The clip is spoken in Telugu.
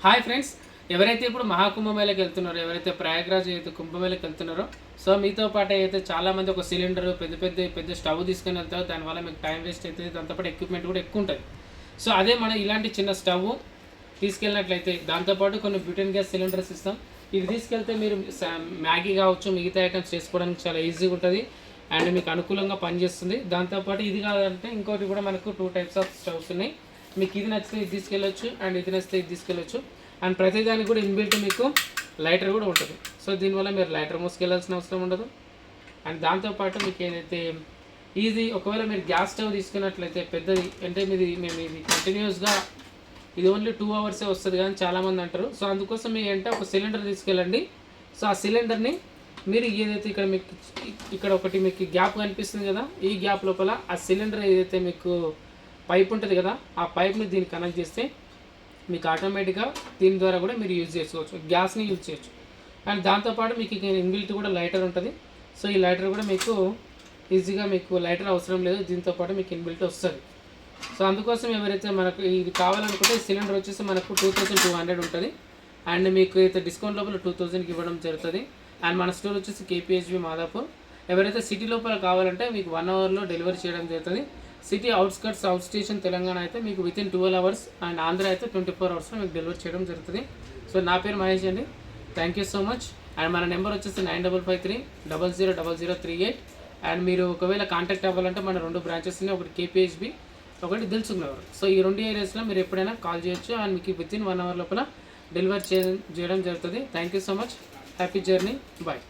హాయ్ ఫ్రెండ్స్, ఎవరైతే ఇప్పుడు మహాకుంభమేళకి వెళ్తున్నారో, ఎవరైతే ప్రయాగ్రాజ్ అయితే కుంభమేళకి వెళ్తున్నారో, సో మీతో పాటు అయితే చాలామంది ఒక సిలిండర్ పెద్ద స్టవ్ తీసుకొని వెళ్తారు. దానివల్ల మీకు టైం వేస్ట్ అవుతుంది. దాంతోపాటు ఎక్విప్మెంట్ కూడా ఎక్కువ ఉంటుంది. సో అదే మనం ఇలాంటి చిన్న స్టవ్ తీసుకెళ్ళినట్లయితే దాంతోపాటు కొన్ని బ్యూటెన్ గ్యాస్ సిలిండర్స్ ఇస్తాం. ఇది తీసుకెళ్తే మీరు మ్యాగీ కావచ్చు, మిగతా ఐటమ్స్ చేసుకోవడానికి చాలా ఈజీగా ఉంటుంది అండ్ మీకు అనుకూలంగా పనిచేస్తుంది. దాంతోపాటు ఇది కాదంటే ఇంకోటి కూడా మనకు 2 టైప్స్ ఆఫ్ స్టవ్స్ ఉన్నాయి. మీకు ఇది నచ్చితే ఇది తీసుకెళ్ళొచ్చు అండ్ ఇది నచ్చితే ఇది తీసుకెళ్ళొచ్చు. అండ్ ప్రతిదానికి కూడా ఇన్బిల్ట్ మీకు లైటర్ కూడా ఉంటుంది. సో దీనివల్ల మీరు లైటర్ మోసుకెళ్ళాల్సిన అవసరం ఉండదు. అండ్ దాంతోపాటు మీకు ఏదైతే ఈజీ, ఒకవేళ మీరు గ్యాస్ స్టవ్ తీసుకున్నట్లయితే పెద్దది అంటే మేము ఇది కంటిన్యూస్గా ఇది ఓన్లీ 2 అవర్సే వస్తుంది కానీ చాలామంది అంటారు. సో అందుకోసం మీరు అంటే ఒక సిలిండర్ తీసుకెళ్ళండి. సో ఆ సిలిండర్ని మీరు ఏదైతే ఇక్కడ ఒకటి మీకు గ్యాప్ కనిపిస్తుంది కదా, ఈ గ్యాప్ లోపల ఆ సిలిండర్ ఏదైతే మీకు పైప్ ఉంటుంది కదా, ఆ పైప్ని దీన్ని కనెక్ట్ చేస్తే మీకు ఆటోమేటిక్గా దీని ద్వారా కూడా మీరు యూజ్ చేసుకోవచ్చు, గ్యాస్ని యూజ్ చేయొచ్చు. అండ్ దాంతోపాటు మీకు ఇన్బిల్ట్ కూడా లైటర్ ఉంటుంది. సో ఈ లైటర్ కూడా మీకు ఈజీగా, మీకు లైటర్ అవసరం లేదు, దీంతోపాటు మీకు ఇన్బిల్ట్ వస్తుంది. సో అందుకోసం ఎవరైతే మనకు ఇది కావాలనుకుంటే సిలిండర్ వచ్చేసి మనకు 2200 ఉంటుంది. అండ్ మీకు అయితే డిస్కౌంట్ లోపల 2000కి ఇవ్వడం జరుగుతుంది. అండ్ మన స్టోర్ వచ్చేసి కేపీహెచ్బి మాదాపూర్. ఎవరైతే సిటీ లోపల కావాలంటే మీకు 1 అవర్లో డెలివరీ చేయడం జరుగుతుంది. City outskirts, out station Telangana అయితే మీకు వితిన్ 12 అవర్స్ అండ్ ఆంధ్ర అయితే 24 అవర్స్లో మీకు డెలివరీ చేయడం జరుగుతుంది. సో నా పేరు మహేష్ అండి. Thank you so much. And మన నెంబర్ వచ్చేసి 9553000038. అండ్ మీరు ఒకవేళ కాంటాక్ట్ అవ్వాలంటే మన 2 బ్రాంచెస్ ఉన్నాయి, ఒకటి కేపీహెచ్బి, ఒకటి దిల్సుఖ్ నగర్. సో ఈ 2 ఏరియాస్లో మీరు ఎప్పుడైనా కాల్ చేయొచ్చు అండ్ మీకు వితిన్ 1 అవర్ లోపల డెలివరీ చేయడం జరుగుతుంది. Thank you so much. Happy journey. Bye.